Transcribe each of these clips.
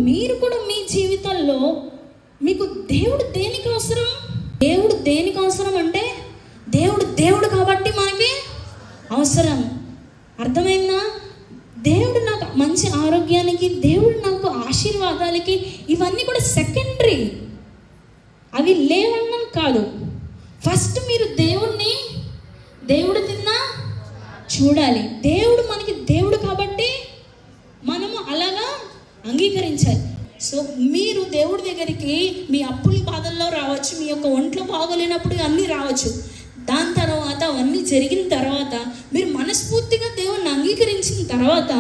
మీరు కూడా మీ జీవితాల్లో మీకు దేవుడు దేనికి అవసరం? దేవుడు దేనికి అవసరం అంటే దేవుడు కాబట్టి మనకి అవసరం. అర్థమైందా? దేవుడు నాకు మంచి ఆరోగ్యానికి, దేవుడు నాకు ఆశీర్వాదాలకి, ఇవన్నీ కూడా సెకండరీ. అవి లేవన్నా కాదు. ఫస్ట్ మీరు దేవుడు తిన్నా చూడాలి. దేవుడు మనకి దేవుడు కాబట్టి మనము అలాగా అంగీకరించాలి. సో మీరు దేవుడి దగ్గరికి మీ అప్పుల బాధల్లో రావచ్చు, మీ యొక్క ఒంట్లో బాగోలేనప్పుడు అన్నీ రావచ్చు. దాని తర్వాత అవన్నీ జరిగిన తర్వాత మీరు మనస్ఫూర్తిగా దేవుణ్ణి అంగీకరించిన తర్వాత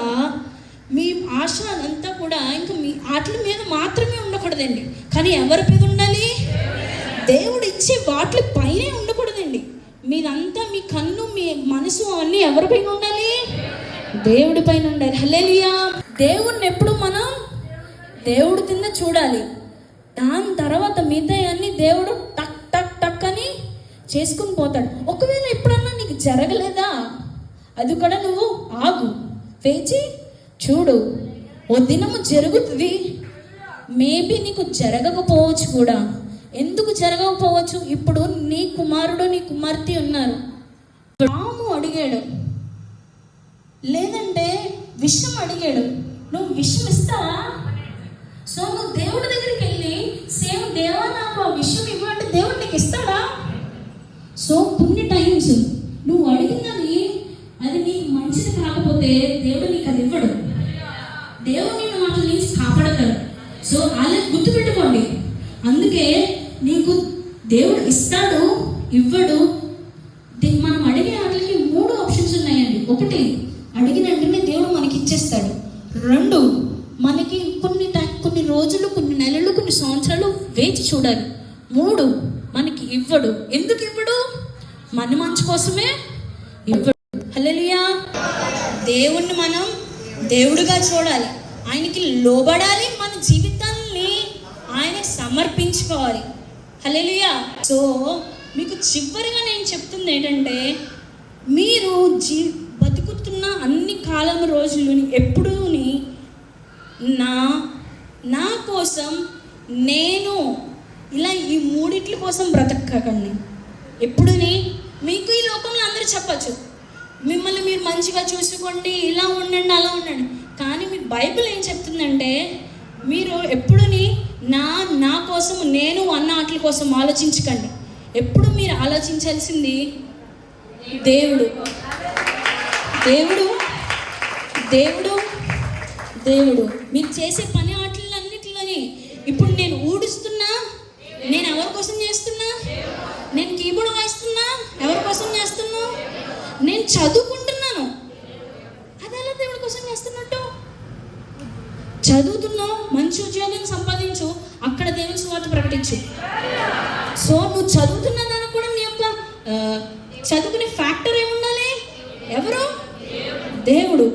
మీ ఆశ అంతా కూడా ఇంకా మీ వాటి మీద మాత్రమే ఉండకూడదండి. కానీ ఎవరి మీద ఉండాలి? దేవుడు ఇచ్చే వాటి పైనే ఉండకూడదండి. మీరంతా మీ కన్ను, మీ మనసు అవన్నీ ఎవరిపైన ఉండాలి? దేవుడి పైన ఉండాలి. హల్లెలూయా. దేవుణ్ణి ఎప్పుడు మనం దేవుడు కింద చూడాలి. దాని తర్వాత మిగతా అన్ని దేవుడు టక్ టక్ టక్ అని చేసుకుని పోతాడు. ఒకవేళ ఎప్పుడన్నా నీకు జరగలేదా, అది కూడా నువ్వు ఆగు, వేచి చూడు. ఓ దినము జరుగుతుంది. మేబీ నీకు జరగకపోవచ్చు కూడా. ఎందుకు జరగకపోవచ్చు? ఇప్పుడు నీ కుమారుడు, నీ కుమార్తె ఉన్నారు. రాము అడిగాడు, లేదంటే విషం అడిగాడు. నువ్వు విషం ఇస్తావా? సో నువ్వు దేవుడి దగ్గరికి వెళ్ళి సేమ్ దేవా నాకు ఆ విషయం ఇవ్వంటే దేవుడు నీకు ఇస్తాడా? సో కొన్ని టైమ్స్ నువ్వు అడిగిందని అది నీకు మంచిది కాకపోతే దేవుడు నీకు అది ఇవ్వడు. దేవుడు నిన్ను వాటి నుంచి కాపాడతాడు. సో అలా గుర్తుపెట్టుకోండి. అందుకే నీకు దేవుడు ఇస్తాడు, ఇవ్వడు. మనం అడిగే వాటికి 3 ఆప్షన్స్ ఉన్నాయండి. 1, అడిగిన వెంటనే దేవుడు మనకి ఇచ్చేస్తాడు. 2, మనకి కొన్ని రోజులు, కొన్ని నెలలు, కొన్ని సంవత్సరాలు వేచి చూడాలి. 3, మనకి ఇవ్వడు. ఎందుకు ఇవ్వడు? మన మంచి కోసమే ఇవ్వడు. హల్లెలూయా. దేవుణ్ణి మనం దేవుడుగా చూడాలి, ఆయనకి లోబడాలి, మన జీవితాన్ని ఆయనకి సమర్పించుకోవాలి. హల్లెలూయా. సో మీకు చివరిగా నేను చెప్తుంది ఏంటంటే, మీరు బతుకుతున్న అన్ని కాలం రోజులని ఎప్పుడూని నా కోసం నేను ఇలా ఈ 3 కోసం బ్రతకకండి. ఎప్పుడుని మీకు ఈ లోకంలో అందరూ చెప్పచ్చు, మిమ్మల్ని మీరు మంచిగా చూసుకోండి, ఇలా ఉండండి, అలా ఉండండి. కానీ మీ బైబిల్ ఏం చెప్తుందంటే, మీరు ఎప్పుడుని నా కోసం, నేను అన్న వాటి కోసం ఆలోచించకండి. ఎప్పుడు మీరు ఆలోచించాల్సింది దేవుడు. దేవుడు దేవుడు దేవుడు మీరు చేసే పని వాటిలన్నిటిలోని. ఇప్పుడు నేను ఊడుస్తున్నా, నేను ఎవరి కోసం చేస్తున్నా? నేను కీబోర్డ్ వాయిస్తున్నా, ఎవరి కోసం చేస్తున్నా? నేను చదువుకుంటున్నాను, అదెలా దేవుడి కోసం చేస్తున్నట్టు? చదువుతున్నావు, మంచి ఉద్యోగం సంపాదించు, అక్కడ దేవుని సువార్త ప్రకటించు. సో నువ్వు చదువుతున్న దానికి కూడా నీ యొక్క చదువుకునే ఫ్యాక్టర్ ఏముండాలి? ఎవరు? దేవుడు.